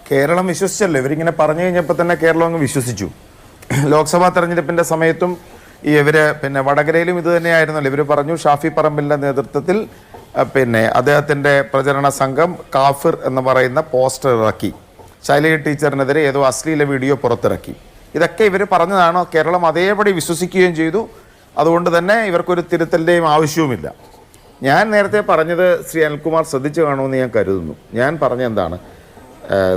കേരളം വിശ്വസിച്ചല്ലോ. ഇവരിങ്ങനെ പറഞ്ഞു കഴിഞ്ഞപ്പോൾ തന്നെ കേരളം അങ്ങ് വിശ്വസിച്ചു. ലോക്സഭാ തെരഞ്ഞെടുപ്പിൻ്റെ സമയത്തും ഇവർ വടകരയിലും ഇത് തന്നെയായിരുന്നല്ലോ. ഇവർ പറഞ്ഞു ഷാഫി പറമ്പിലിൻ്റെ നേതൃത്വത്തിൽ അദ്ദേഹത്തിൻ്റെ പ്രചരണ സംഘം കാഫിർ എന്ന് പറയുന്ന പോസ്റ്റർ ഇറക്കി, ശൈലജ ടീച്ചറിനെതിരെ ഏതോ അശ്ലീല വീഡിയോ പുറത്തിറക്കി. ഇതൊക്കെ ഇവർ പറഞ്ഞതാണോ? കേരളം അതേപടി വിശ്വസിക്കുകയും ചെയ്തു. അതുകൊണ്ട് തന്നെ ഇവർക്കൊരു തിരുത്തലിൻ്റെയും ആവശ്യവുമില്ല. ഞാൻ നേരത്തെ പറഞ്ഞത് ശ്രീ അനിൽകുമാർ ശ്രദ്ധിച്ചു കാണുമെന്ന് ഞാൻ കരുതുന്നു. ഞാൻ പറഞ്ഞ എന്താണ്,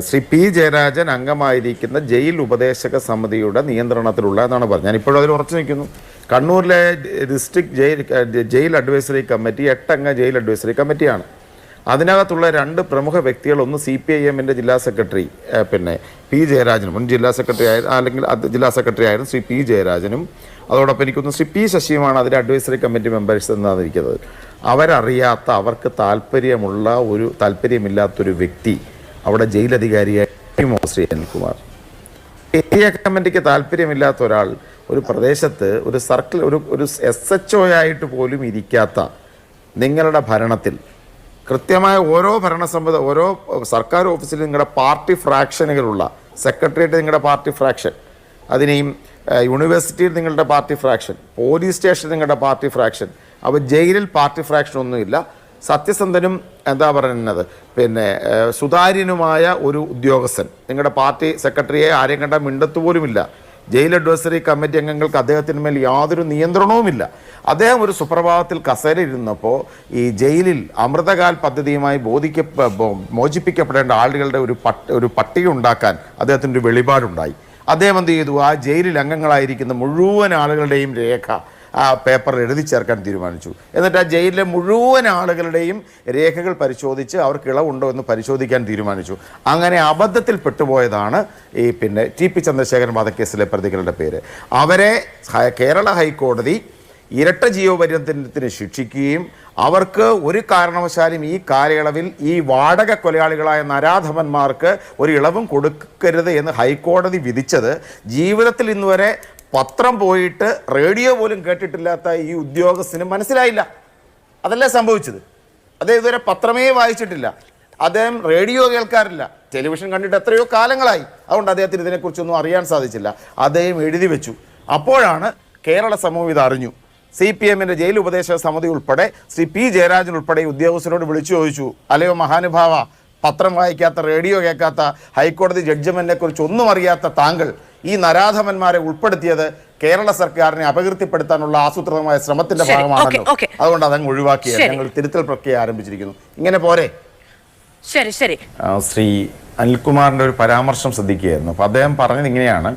ശ്രീ പി ജയരാജൻ അംഗമായിരിക്കുന്ന ജയിൽ ഉപദേശക സമിതിയുടെ നിയന്ത്രണത്തിലുള്ള എന്നാണ് പറഞ്ഞത്. ഞാനിപ്പോഴും അതിൽ ഉറച്ചു നിൽക്കുന്നു. കണ്ണൂരിലെ ഡിസ്ട്രിക്ട് ജയിൽ അഡ്വൈസറി കമ്മിറ്റി 8 അംഗ ജയിൽ അഡ്വൈസറി കമ്മിറ്റിയാണ്. അതിനകത്തുള്ള 2 പ്രമുഖ വ്യക്തികൾ, ഒന്ന് CPIM-ൻ്റെ ജില്ലാ സെക്രട്ടറി പി ജയരാജനും, മുൻ ജില്ലാ സെക്രട്ടറി അല്ലെങ്കിൽ ജില്ലാ സെക്രട്ടറി ആയിരുന്നു ശ്രീ പി ജയരാജനും, അതോടൊപ്പം എനിക്കൊന്ന് ശ്രീ പി ശശിയുമാണ് അതിൻ്റെ അഡ്വൈസറി കമ്മിറ്റി മെമ്പേഴ്സ് എന്നായിരിക്കുന്നത്. അവരറിയാത്ത, അവർക്ക് താല്പര്യമില്ലാത്തൊരു വ്യക്തി അവിടെ ജയിലധികാരിയായി ശ്രീ അനിൽകുമാർ. ഏരിയ കമ്മിറ്റിക്ക് താല്പര്യമില്ലാത്ത ഒരാൾ ഒരു പ്രദേശത്ത് ഒരു സർക്കിൾ ഒരു SHO ആയിട്ട് പോലും ഇരിക്കാത്ത നിങ്ങളുടെ ഭരണത്തിൽ കൃത്യമായ ഓരോ ഓരോ സർക്കാർ ഓഫീസിലും നിങ്ങളുടെ പാർട്ടി ഫ്രാക്ഷനുകളുള്ള, സെക്രട്ടേറിയറ്റ് നിങ്ങളുടെ പാർട്ടി ഫ്രാക്ഷൻ, അതിനെയും യൂണിവേഴ്സിറ്റിയിൽ നിങ്ങളുടെ പാർട്ടി ഫ്രാക്ഷൻ, പോലീസ് സ്റ്റേഷൻ നിങ്ങളുടെ പാർട്ടി ഫ്രാക്ഷൻ, അപ്പോൾ ജയിലിൽ പാർട്ടി ഫ്രാക്ഷൻ ഒന്നുമില്ല. സത്യസന്ധനും എന്താ പറയുന്നത് സുതാര്യനുമായ ഒരു ഉദ്യോഗസ്ഥൻ, നിങ്ങളുടെ പാർട്ടി സെക്രട്ടറിയെ ആരെയും കണ്ടാൽ മിണ്ടത്തുപോലുമില്ല. ജയിൽ അഡ്വൈസറി കമ്മിറ്റി അംഗങ്ങൾക്ക് അദ്ദേഹത്തിന് മേൽ യാതൊരു നിയന്ത്രണവുമില്ല. അദ്ദേഹം ഒരു സുപ്രഭാതത്തിൽ കസേരയിരുന്നപ്പോൾ ഈ ജയിലിൽ അമൃതകാൽ പദ്ധതിയുമായി മോചിപ്പിക്കപ്പെടേണ്ട ആളുകളുടെ ഒരു പട്ടിക ഉണ്ടാക്കാൻ അദ്ദേഹത്തിൻ്റെ ഒരു വെളിപാടുണ്ടായി. അദ്ദേഹം എന്ത് ചെയ്തു? ആ ജയിലിൽ അംഗങ്ങളായിരിക്കുന്ന മുഴുവൻ ആളുകളുടെയും രേഖ ആ പേപ്പറിൽ എഴുതി ചേർക്കാൻ തീരുമാനിച്ചു. എന്നിട്ട് ആ ജയിലിലെ മുഴുവൻ ആളുകളുടെയും രേഖകൾ പരിശോധിച്ച് അവർക്ക് ഇളവുണ്ടോ എന്ന് പരിശോധിക്കാൻ തീരുമാനിച്ചു. അങ്ങനെ അബദ്ധത്തിൽ പെട്ടുപോയതാണ് ഈ TP ചന്ദ്രശേഖരൻ വധക്കേസിലെ പ്രതികളുടെ പേര്. അവരെ കേരള ഹൈക്കോടതി ഇരട്ട ജീവപര്യന്തത്തിന് ശിക്ഷിക്കുകയും അവർക്ക് ഒരു കാരണവശാലും ഈ കാലയളവിൽ ഈ വാടക കൊലയാളികളായ നരാധമന്മാർക്ക് ഒരു ഇളവും കൊടുക്കരുത് എന്ന് ഹൈക്കോടതി വിധിച്ചത് ജീവിതത്തിൽ ഇന്നുവരെ പത്രം പോയിട്ട് റേഡിയോ പോലും കേട്ടിട്ടില്ലാത്ത ഈ ഉദ്യോഗസ്ഥന് മനസ്സിലായില്ല. അതല്ലേ സംഭവിച്ചത്. അദ്ദേഹം ഇതുവരെ പത്രമേ വായിച്ചിട്ടില്ല, അദ്ദേഹം റേഡിയോ കേൾക്കാറില്ല, ടെലിവിഷൻ കണ്ടിട്ട് എത്രയോ കാലങ്ങളായി. അതുകൊണ്ട് അദ്ദേഹത്തിന് ഇതിനെക്കുറിച്ചൊന്നും അറിയാൻ സാധിച്ചില്ല. അദ്ദേഹം എഴുതി വെച്ചു. അപ്പോഴാണ് കേരള സമൂഹം ഇത് അറിഞ്ഞു. CPM-ൻ്റെ ജയിൽ ഉപദേശക സമിതി ഉൾപ്പെടെ ശ്രീ പി ജയരാജൻ ഉൾപ്പെടെ ഉദ്യോഗസ്ഥരോട് വിളിച്ചു ചോദിച്ചു, അല്ലയോ മഹാനുഭാവ, പത്രം വായിക്കാത്ത, റേഡിയോ കേൾക്കാത്ത, ഹൈക്കോടതി ജഡ്ജ്മെന്റിനെ കുറിച്ച് ഒന്നും അറിയാത്ത താങ്കൾ ഈ നരാധമന്മാരെ ഉൾപ്പെടുത്തിയത് കേരള സർക്കാരിനെ അപകീർത്തിപ്പെടുത്താനുള്ള ആസൂത്രിതമായ ശ്രമത്തിന്റെ ഭാഗമാണല്ലോ. അതുകൊണ്ട് അതങ്ങ് ഒഴിവാക്കിയ ഞങ്ങൾ തിരുത്തൽ പ്രക്രിയ ആരംഭിച്ചിരിക്കുന്നു. ഇങ്ങനെ പോരെ. ശരി ശരി. ശ്രീ അനിൽകുമാറിന്റെ ഒരു പരാമർശം ശ്രദ്ധിക്കുകയായിരുന്നു. അപ്പൊ അദ്ദേഹം പറഞ്ഞത് ഇങ്ങനെയാണ്,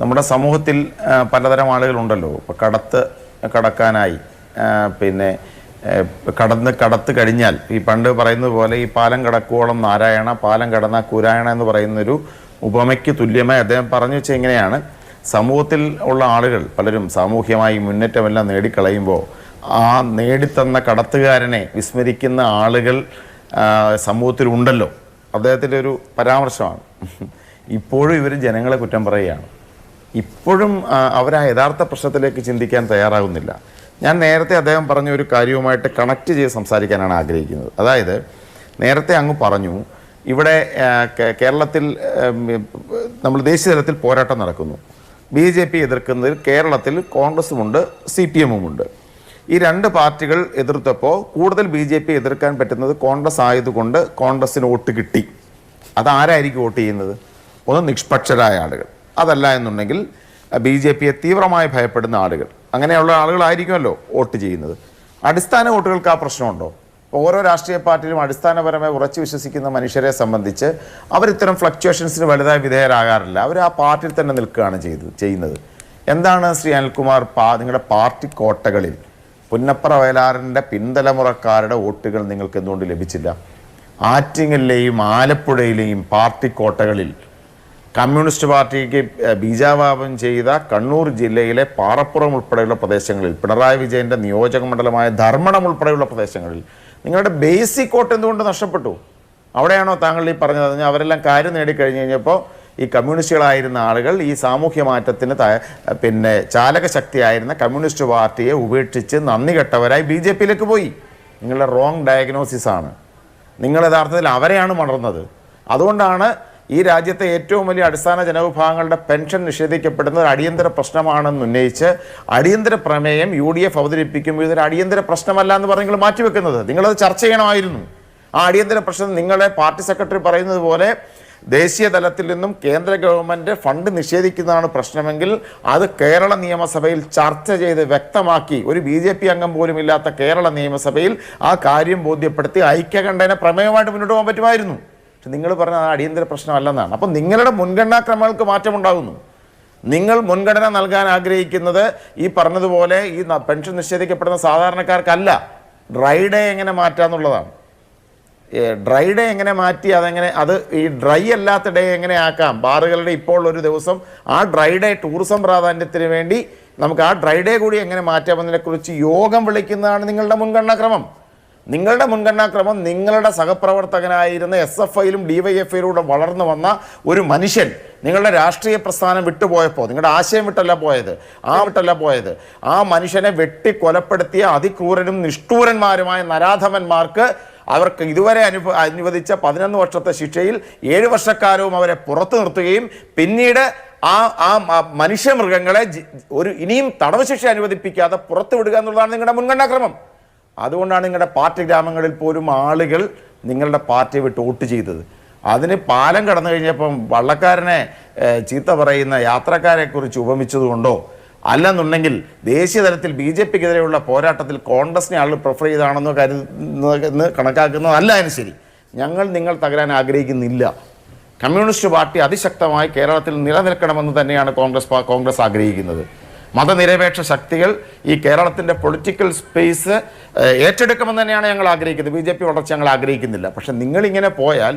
നമ്മുടെ സമൂഹത്തിൽ പലതരം ആളുകളുണ്ടല്ലോ. ഇപ്പൊ കടക്കാനായി കടത്ത് കഴിഞ്ഞാൽ ഈ പണ്ട് പറയുന്നത് പോലെ ഈ പാലം കടക്കുവോളം നാരായണ, പാലം കടന്ന കുരായണ എന്ന് പറയുന്നൊരു ഉപമയ്ക്ക് തുല്യമായി അദ്ദേഹം പറഞ്ഞു വെച്ചാൽ ഇങ്ങനെയാണ്, സമൂഹത്തിൽ ഉള്ള ആളുകൾ പലരും സാമൂഹ്യമായി മുന്നേറ്റമെല്ലാം നേടിക്കളയുമ്പോൾ ആ നേടിത്തന്ന കടത്തുകാരനെ വിസ്മരിക്കുന്ന ആളുകൾ സമൂഹത്തിലുണ്ടല്ലോ. അദ്ദേഹത്തിൻ്റെ ഒരു പരാമർശമാണ്. ഇപ്പോഴും ഇവർ ജനങ്ങളെ കുറ്റം പറയുകയാണ്. ഇപ്പോഴും അവർ ആ യഥാർത്ഥ പ്രശ്നത്തിലേക്ക് ചിന്തിക്കാൻ തയ്യാറാകുന്നില്ല. ഞാൻ നേരത്തെ അദ്ദേഹം പറഞ്ഞ ഒരു കാര്യവുമായിട്ട് കണക്ട് ചെയ്ത് സംസാരിക്കാനാണ് ആഗ്രഹിക്കുന്നത്. അതായത് നേരത്തെ അങ്ങ് പറഞ്ഞു, ഇവിടെ കേരളത്തിൽ നമ്മൾ ദേശീയ തലത്തിൽ പോരാട്ടം നടക്കുന്നു. BJP എതിർക്കുന്നതിൽ കേരളത്തിൽ കോൺഗ്രസുമുണ്ട്, CPM-ഉമുണ്ട്. ഈ 2 പാർട്ടികൾ എതിർത്തപ്പോൾ കൂടുതൽ BJP എതിർക്കാൻ പറ്റുന്നത് കോൺഗ്രസ് ആയതുകൊണ്ട് കോൺഗ്രസിന് വോട്ട് കിട്ടി. അതാരായിരിക്കും വോട്ട് ചെയ്യുന്നത്? ഒന്ന് നിഷ്പക്ഷരായ ആളുകൾ, അതല്ല എന്നുണ്ടെങ്കിൽ BJP-യെ തീവ്രമായി ഭയപ്പെടുന്ന ആളുകൾ, അങ്ങനെയുള്ള ആളുകളായിരിക്കുമല്ലോ വോട്ട് ചെയ്യുന്നത്. അടിസ്ഥാന വോട്ടുകൾക്ക് ആ പ്രശ്നമുണ്ടോ? ഓരോ രാഷ്ട്രീയ പാർട്ടിയിലും അടിസ്ഥാനപരമായി ഉറച്ചു വിശ്വസിക്കുന്ന മനുഷ്യരെ സംബന്ധിച്ച് അവരിത്തരം ഫ്ലക്ച്വേഷൻസിന് വലുതായി വിധേയരാകാറില്ല. അവർ ആ പാർട്ടിയിൽ തന്നെ നിൽക്കുകയാണ് ചെയ്യുന്നത്. എന്താണ് ശ്രീ അനിൽകുമാർ, നിങ്ങളുടെ പാർട്ടി കോട്ടകളിൽ പുന്നപ്ര വയലാറിൻ്റെ പിൻതലമുറക്കാരുടെ വോട്ടുകൾ നിങ്ങൾക്ക് എന്തുകൊണ്ട് ലഭിച്ചില്ല? ആറ്റിങ്ങലിലെയും ആലപ്പുഴയിലെയും പാർട്ടി കോട്ടകളിൽ കമ്മ്യൂണിസ്റ്റ് പാർട്ടിക്ക് ബീജാവാപം ചെയ്ത കണ്ണൂർ ജില്ലയിലെ പാറപ്പുറം ഉൾപ്പെടെയുള്ള പ്രദേശങ്ങളിൽ, പിണറായി വിജയൻ്റെ നിയോജക മണ്ഡലമായ ധർമ്മടം ഉൾപ്പെടെയുള്ള പ്രദേശങ്ങളിൽ നിങ്ങളുടെ ബേസിക് വോട്ട് എന്തുകൊണ്ട് നഷ്ടപ്പെട്ടു? അവിടെയാണോ താങ്കൾ ഈ പറഞ്ഞത്? അവരെല്ലാം കാര്യം നേടിക്കഴിഞ്ഞ് കഴിഞ്ഞപ്പോൾ ഈ കമ്മ്യൂണിസ്റ്റുകളായിരുന്ന ആളുകൾ ഈ സാമൂഹ്യ മാറ്റത്തിന് ചാലകശക്തിയായിരുന്ന കമ്മ്യൂണിസ്റ്റ് പാർട്ടിയെ ഉപേക്ഷിച്ച് നന്ദി കെട്ടവരായി BJP-യിലേക്ക് പോയി. നിങ്ങളുടെ റോങ് ഡയഗ്നോസിസ് ആണ്. നിങ്ങൾ യഥാർത്ഥത്തിൽ അവരെയാണ് മറന്നത്. അതുകൊണ്ടാണ് ഈ രാജ്യത്തെ ഏറ്റവും വലിയ അടിസ്ഥാന ജനവിഭാഗങ്ങളുടെ പെൻഷൻ നിഷേധിക്കപ്പെടുന്നത് ഒരു അടിയന്തര പ്രശ്നമാണെന്ന് ഉന്നയിച്ച് അടിയന്തര പ്രമേയം UDF അവതരിപ്പിക്കുമ്പോൾ ഇതൊരു അടിയന്തര പ്രശ്നമല്ല എന്ന് പറഞ്ഞ് നിങ്ങൾ മാറ്റിവെക്കുന്നത്. നിങ്ങളത് ചർച്ച ചെയ്യണമായിരുന്നു. ആ അടിയന്തര പ്രശ്നം നിങ്ങളെ പാർട്ടി സെക്രട്ടറി പറയുന്നത് പോലെ ദേശീയ തലത്തിൽ നിന്നും കേന്ദ്ര ഗവൺമെൻറ് ഫണ്ട് നിഷേധിക്കുന്നതാണ് പ്രശ്നമെങ്കിൽ അത് കേരള നിയമസഭയിൽ ചർച്ച ചെയ്ത് വ്യക്തമാക്കി ഒരു BJP അംഗം പോലും ഇല്ലാത്ത കേരള നിയമസഭയിൽ ആ കാര്യം ബോധ്യപ്പെടുത്തി ഐക്യകണ്ഠേന പ്രമേയമായിട്ട് മുന്നോട്ട് പോകാൻ പറ്റുമായിരുന്നു. പക്ഷെ നിങ്ങൾ പറഞ്ഞ ആ അടിയന്തര പ്രശ്നമല്ലെന്നാണ്. അപ്പം നിങ്ങളുടെ മുൻഗണനാക്രമങ്ങൾക്ക് മാറ്റമുണ്ടാകുന്നു. നിങ്ങൾ മുൻഗണന നൽകാൻ ആഗ്രഹിക്കുന്നത് ഈ പറഞ്ഞതുപോലെ ഈ പെൻഷൻ നിഷേധിക്കപ്പെടുന്ന സാധാരണക്കാർക്കല്ല, ഡ്രൈ ഡേ എങ്ങനെ മാറ്റാന്നുള്ളതാണ്. ഡ്രൈ ഡേ എങ്ങനെ മാറ്റി അത് ഈ ഡ്രൈ അല്ലാത്ത ഡേ എങ്ങനെ ആക്കാം. ബാറുകളുടെ ഇപ്പോൾ ഒരു ദിവസം ആ ഡ്രൈ ഡേ ടൂറിസം പ്രാധാന്യത്തിന് വേണ്ടി നമുക്ക് ആ ഡ്രൈ ഡേ കൂടി എങ്ങനെ മാറ്റാമെന്നതിനെക്കുറിച്ച് യോഗം വിളിക്കുന്നതാണ് നിങ്ങളുടെ മുൻഗണനാക്രമം. നിങ്ങളുടെ മുൻഗണനാക്രമം നിങ്ങളുടെ സഹപ്രവർത്തകനായിരുന്ന SFIയിലും DYFIയിലൂടെ വളർന്നു വന്ന ഒരു മനുഷ്യൻ നിങ്ങളുടെ രാഷ്ട്രീയ പ്രസ്ഥാനം വിട്ടുപോയപ്പോൾ, നിങ്ങളുടെ ആശയം വിട്ടല്ല പോയത്, ആ മനുഷ്യനെ വെട്ടിക്കൊലപ്പെടുത്തിയ അതിക്രൂരനും നിഷ്ഠൂരന്മാരുമായ നരാധമന്മാർക്ക് അവർക്ക് ഇതുവരെ അനുവദിച്ച 11 വർഷത്തെ ശിക്ഷയിൽ 7 വർഷക്കാലവും അവരെ പുറത്തു നിർത്തുകയും പിന്നീട് ആ മനുഷ്യമൃഗങ്ങളെ ഇനിയും തടവ് ശിക്ഷ അനുവദിപ്പിക്കാതെ പുറത്തുവിടുക എന്നുള്ളതാണ് നിങ്ങളുടെ മുൻഗണനാക്രമം. അതുകൊണ്ടാണ് നിങ്ങളുടെ പാർട്ടി ഗ്രാമങ്ങളിൽ പോലും ആളുകൾ നിങ്ങളുടെ പാർട്ടിയെ വിട്ട് വോട്ട് ചെയ്തത്. അതിന് പാലം കടന്നു കഴിഞ്ഞപ്പം വള്ളക്കാരനെ ചീത്ത പറയുന്ന യാത്രക്കാരെ കുറിച്ച് ഉപമിച്ചതുകൊണ്ടോ അല്ലെന്നുണ്ടെങ്കിൽ ദേശീയ തലത്തിൽ BJPക്കെതിരെയുള്ള പോരാട്ടത്തിൽ കോൺഗ്രസിനെ ആളുകൾ പ്രിഫർ ചെയ്താണെന്നോ കരുതുന്ന കണക്കാക്കുന്നതല്ല. അതിന് ശരി, നിങ്ങൾ തകരാൻ ആഗ്രഹിക്കുന്നില്ല. കമ്മ്യൂണിസ്റ്റ് പാർട്ടി അതിശക്തമായി കേരളത്തിൽ നിലനിൽക്കണമെന്ന് തന്നെയാണ് കോൺഗ്രസ് ആഗ്രഹിക്കുന്നത്. മതനിരപേക്ഷ ശക്തികൾ ഈ കേരളത്തിൻ്റെ പൊളിറ്റിക്കൽ സ്പേസ് ഏറ്റെടുക്കുമെന്ന് തന്നെയാണ് ഞങ്ങൾ ആഗ്രഹിക്കുന്നത്. BJP വളർച്ച ഞങ്ങൾ ആഗ്രഹിക്കുന്നില്ല. പക്ഷെ നിങ്ങളിങ്ങനെ പോയാൽ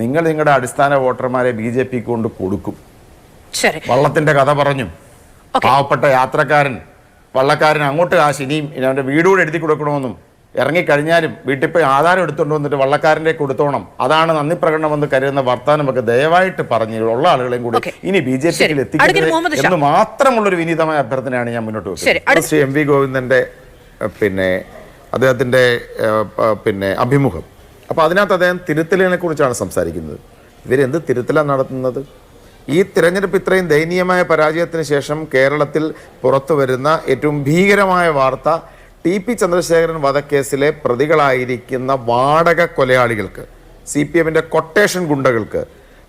നിങ്ങളുടെ അടിസ്ഥാന വോട്ടർമാരെ BJPക്ക് കൊണ്ട് കൊടുക്കും. വള്ളത്തിൻ്റെ കഥ പറഞ്ഞു, പാവപ്പെട്ട വള്ളക്കാരൻ അങ്ങോട്ട് കാശ് ഇനിയും അവൻ്റെ വീടുകൂടെ എഴുതി കൊടുക്കണമെന്നും ഇറങ്ങിക്കഴിഞ്ഞാലും വീട്ടിൽ പോയി ആധാരം എടുത്തുകൊണ്ട് വന്നിട്ട് വള്ളക്കാരൻ്റെ കൊടുത്തോണം, അതാണ് നന്ദി പ്രകടനമെന്ന് കരുതുന്ന വർത്താനമൊക്കെ ദയവായിട്ട് പറഞ്ഞുള്ള ആളുകളെയും കൂടി ഇനി BJPയിൽ എത്തിക്കുന്നത് എന്ന് മാത്രമുള്ളൊരു വിനീതമായ അഭ്യർത്ഥനയാണ് ഞാൻ മുന്നോട്ട് വെക്കുന്നത്. ശ്രീ MV ഗോവിന്ദൻ്റെ അദ്ദേഹത്തിൻ്റെ അഭിമുഖം. അപ്പോൾ അതിനകത്ത് അദ്ദേഹം തിരുത്തലിനെ കുറിച്ചാണ് സംസാരിക്കുന്നത്. ഇവരെന്ത് തിരുത്തലാണ് നടത്തുന്നത്? ഈ തിരഞ്ഞെടുപ്പ് ഇത്രയും ദയനീയമായ പരാജയത്തിന് ശേഷം കേരളത്തിൽ പുറത്തു വരുന്ന ഏറ്റവും ഭീകരമായ വാർത്ത TP ചന്ദ്രശേഖരൻ വധക്കേസിലെ പ്രതികളായിരിക്കുന്ന വാടക കൊലയാളികൾക്ക്, CPMൻ്റെ കൊട്ടേഷൻ ഗുണ്ടകൾക്ക്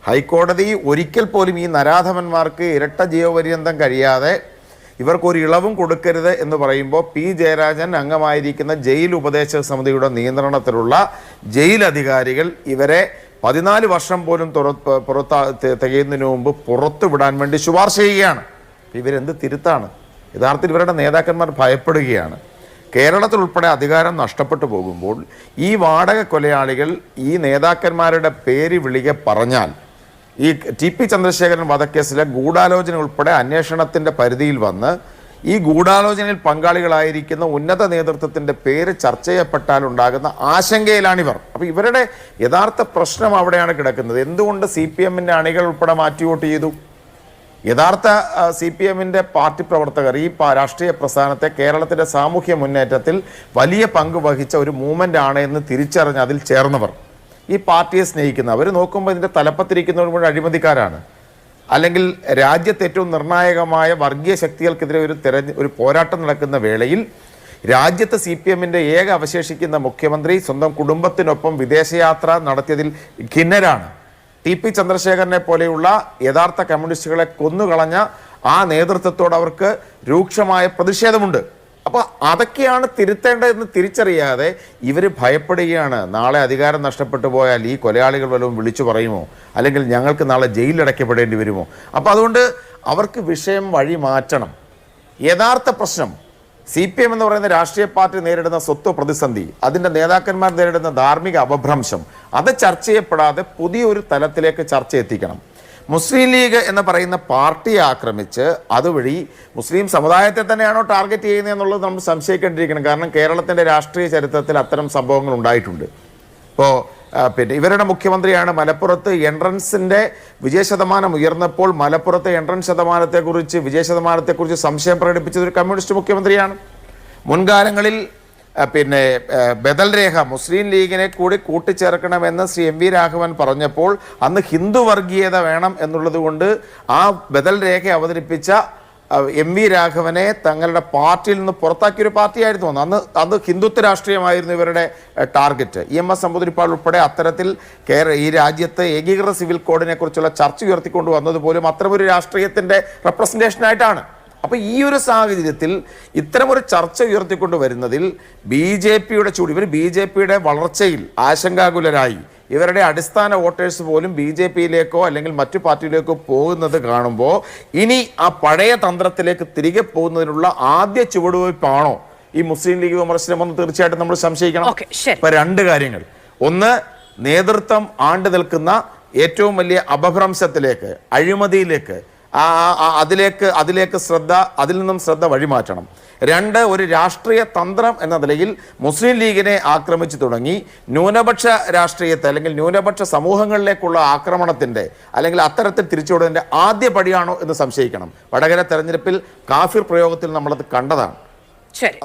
ഹൈക്കോടതി ഒരിക്കൽ പോലും ഈ നരാധമന്മാർക്ക് ഇരട്ട ജീവപര്യന്തം കഴിയാതെ ഇവർക്കൊരു ഇളവും കൊടുക്കരുത് എന്ന് പറയുമ്പോൾ P ജയരാജൻ അംഗമായിരിക്കുന്ന ജയിൽ ഉപദേശക സമിതിയുടെ നിയന്ത്രണത്തിലുള്ള ജയിൽ അധികാരികൾ ഇവരെ 14 വർഷം പോലും തികയുന്നതിന് മുമ്പ് പുറത്തു വിടാൻ വേണ്ടി ശുപാർശ ചെയ്യുകയാണ്. ഇവരെന്ത് തിരുത്താണ്? യഥാർത്ഥത്തിൽ ഇവരുടെ നേതാക്കന്മാർ ഭയപ്പെടുകയാണ്. കേരളത്തിൽ ഉൾപ്പെടെ അധികാരം നഷ്ടപ്പെട്ടു പോകുമ്പോൾ ഈ വാടക കൊലയാളികൾ ഈ നേതാക്കന്മാരുടെ പേര് വിളികെ പറഞ്ഞാൽ ഈ TP ചന്ദ്രശേഖരൻ വധക്കേസിലെ ഗൂഢാലോചന ഉൾപ്പെടെ അന്വേഷണത്തിൻ്റെ പരിധിയിൽ വന്ന് ഈ ഗൂഢാലോചനയിൽ പങ്കാളികളായിരിക്കുന്ന ഉന്നത നേതൃത്വത്തിൻ്റെ പേര് ചർച്ച ചെയ്യപ്പെട്ടാൽ ഉണ്ടാകുന്ന ആശങ്കയിലാണിവർ. അപ്പോൾ ഇവരുടെ യഥാർത്ഥ പ്രശ്നം അവിടെയാണ് കിടക്കുന്നത്. എന്തുകൊണ്ട് CPMൻ്റെ അണികൾ ഉൾപ്പെടെ മാറ്റി വോട്ട് ചെയ്തു? യഥാർത്ഥ CPMൻ്റെ പാർട്ടി പ്രവർത്തകർ ഈ രാഷ്ട്രീയ പ്രസ്ഥാനത്തെ കേരളത്തിൻ്റെ സാമൂഹ്യ മുന്നേറ്റത്തിൽ വലിയ പങ്ക് വഹിച്ച ഒരു മൂവ്മെൻ്റ് ആണ് എന്ന് തിരിച്ചറിഞ്ഞ് അതിൽ ചേർന്നവർ, ഈ പാർട്ടിയെ സ്നേഹിക്കുന്ന അവർ നോക്കുമ്പോൾ ഇതിൻ്റെ തലപ്പത്തിരിക്കുന്നവർ മുഴുവൻ അഴിമതിക്കാരാണ്, അല്ലെങ്കിൽ രാജ്യത്ത് ഏറ്റവും നിർണായകമായ വർഗീയ ശക്തികൾക്കെതിരെ ഒരു പോരാട്ടം നടക്കുന്ന വേളയിൽ രാജ്യത്ത് CPMൻ്റെ ഏക അവശേഷിക്കുന്ന മുഖ്യമന്ത്രി സ്വന്തം കുടുംബത്തിനൊപ്പം വിദേശയാത്ര നടത്തിയതിൽ ഖിന്നരാണ്. TP ചന്ദ്രശേഖരനെ പോലെയുള്ള യഥാർത്ഥ കമ്മ്യൂണിസ്റ്റുകളെ കൊന്നുകളഞ്ഞ ആ നേതൃത്വത്തോട് അവർക്ക് രൂക്ഷമായ പ്രതിഷേധമുണ്ട്. അപ്പോൾ അതൊക്കെയാണ് തിരുത്തേണ്ടതെന്ന് തിരിച്ചറിയാതെ ഇവർ ഭയപ്പെടുകയാണ്. നാളെ അധികാരം നഷ്ടപ്പെട്ടു പോയാൽ ഈ കൊലയാളികൾ വല്ലതും വിളിച്ചു പറയുമോ, അല്ലെങ്കിൽ ഞങ്ങൾക്ക് നാളെ ജയിലിലടയ്ക്കപ്പെടേണ്ടി വരുമോ? അപ്പോൾ അതുകൊണ്ട് അവർക്ക് വിഷയം വഴി മാറ്റണം. യഥാർത്ഥ പ്രശ്നം CPM എന്ന് പറയുന്ന രാഷ്ട്രീയ പാർട്ടി നേരിടുന്ന സ്വത്വ പ്രതിസന്ധി, അതിൻ്റെ നേതാക്കന്മാർ നേരിടുന്ന ധാർമ്മിക അപഭ്രംശം, അത് ചർച്ച ചെയ്യപ്പെടാതെ പുതിയൊരു തലത്തിലേക്ക് ചർച്ച എത്തിക്കണം. മുസ്ലിം ലീഗ് എന്ന് പറയുന്ന പാർട്ടിയെ ആക്രമിച്ച് അതുവഴി മുസ്ലിം സമുദായത്തെ തന്നെയാണോ ടാർഗറ്റ് ചെയ്യുന്നത് എന്നുള്ളത് നമ്മൾ സംശയിക്കേണ്ടിയിരിക്കണം. കാരണം കേരളത്തിൻ്റെ രാഷ്ട്രീയ ചരിത്രത്തിൽ അത്തരം സംഭവങ്ങൾ ഉണ്ടായിട്ടുണ്ട്. ഇപ്പോൾ ഇവരുടെ മുഖ്യമന്ത്രിയാണ് മലപ്പുറത്ത് എൻട്രൻസിൻ്റെ വിജയശതമാനം ഉയർന്നപ്പോൾ മലപ്പുറത്തെ എൻട്രൻസ് വിജയശതമാനത്തെക്കുറിച്ച് സംശയം പ്രകടിപ്പിച്ചത് ഒരു കമ്മ്യൂണിസ്റ്റ് മുഖ്യമന്ത്രിയാണ്. മുൻകാലങ്ങളിൽ പിന്നെ ബദൽ രേഖ മുസ്ലിം ലീഗിനെ കൂടി കൂട്ടിച്ചേർക്കണമെന്ന് ശ്രീ എം വി രാഘവൻ പറഞ്ഞപ്പോൾ അന്ന് ഹിന്ദു വർഗീയത വേണം എന്നുള്ളത് കൊണ്ട് ആ ബദൽ രേഖ അവതരിപ്പിച്ച എം വി രാഘവനെ തങ്ങളുടെ പാർട്ടിയിൽ നിന്ന് പുറത്താക്കിയൊരു പാർട്ടിയായിരുന്നു അന്ന് ഹിന്ദുത്വ രാഷ്ട്രീയമായിരുന്നു ഇവരുടെ ടാർഗറ്റ്. EMS നമ്പൂതിരിപ്പാട് ഉൾപ്പെടെ അത്തരത്തിൽ ഈ രാജ്യത്ത് ഏകീകൃത സിവിൽ കോഡിനെ കുറിച്ചുള്ള ചർച്ച ഉയർത്തിക്കൊണ്ട് വന്നതുപോലും അത്തരമൊരു രാഷ്ട്രീയത്തിന്റെ റെപ്രസെന്റേഷനായിട്ടാണ്. അപ്പൊ ഈ ഒരു സാഹചര്യത്തിൽ ഇത്തരമൊരു ചർച്ച ഉയർത്തിക്കൊണ്ട് വരുന്നതിൽ BJPയുടെ ചൂട്, ഇവർ BJPയുടെ വളർച്ചയിൽ ആശങ്കാകുലരായി ഇവരുടെ അടിസ്ഥാന വോട്ടേഴ്സ് പോലും BJPയിലേക്കോ അല്ലെങ്കിൽ മറ്റു പാർട്ടിയിലേക്കോ പോകുന്നത് കാണുമ്പോൾ ഇനി ആ പഴയ തന്ത്രത്തിലേക്ക് തിരികെ പോകുന്നതിനുള്ള ആദ്യ ചുവടുവയ്പ്പാണോ ഈ മുസ്ലിം ലീഗ് വിമർശനം എന്ന് തീർച്ചയായിട്ടും നമ്മൾ സംശയിക്കണം. ഇപ്പൊ രണ്ട് കാര്യങ്ങൾ. ഒന്ന്, നേതൃത്വം ആണ്ടു നിൽക്കുന്ന ഏറ്റവും വലിയ അപഭ്രംശത്തിലേക്ക്, അഴിമതിയിലേക്ക്, അതിൽ നിന്നും ശ്രദ്ധ വഴിമാറ്റണം. രണ്ട്, ഒരു രാഷ്ട്രീയ തന്ത്രം എന്ന നിലയിൽ മുസ്ലിം ലീഗിനെ ആക്രമിച്ചു തുടങ്ങി ന്യൂനപക്ഷ രാഷ്ട്രീയത്തെ അല്ലെങ്കിൽ ന്യൂനപക്ഷ സമൂഹങ്ങളിലേക്കുള്ള ആക്രമണത്തിന്റെ അല്ലെങ്കിൽ അത്തരത്തിൽ തിരിച്ചുവിടുന്നതിന്റെ ആദ്യ പടിയാണോ എന്ന് സംശയിക്കണം. വടകര തെരഞ്ഞെടുപ്പിൽ കാഫിർ പ്രയോഗത്തിൽ നമ്മളത് കണ്ടതാണ്. ശരി.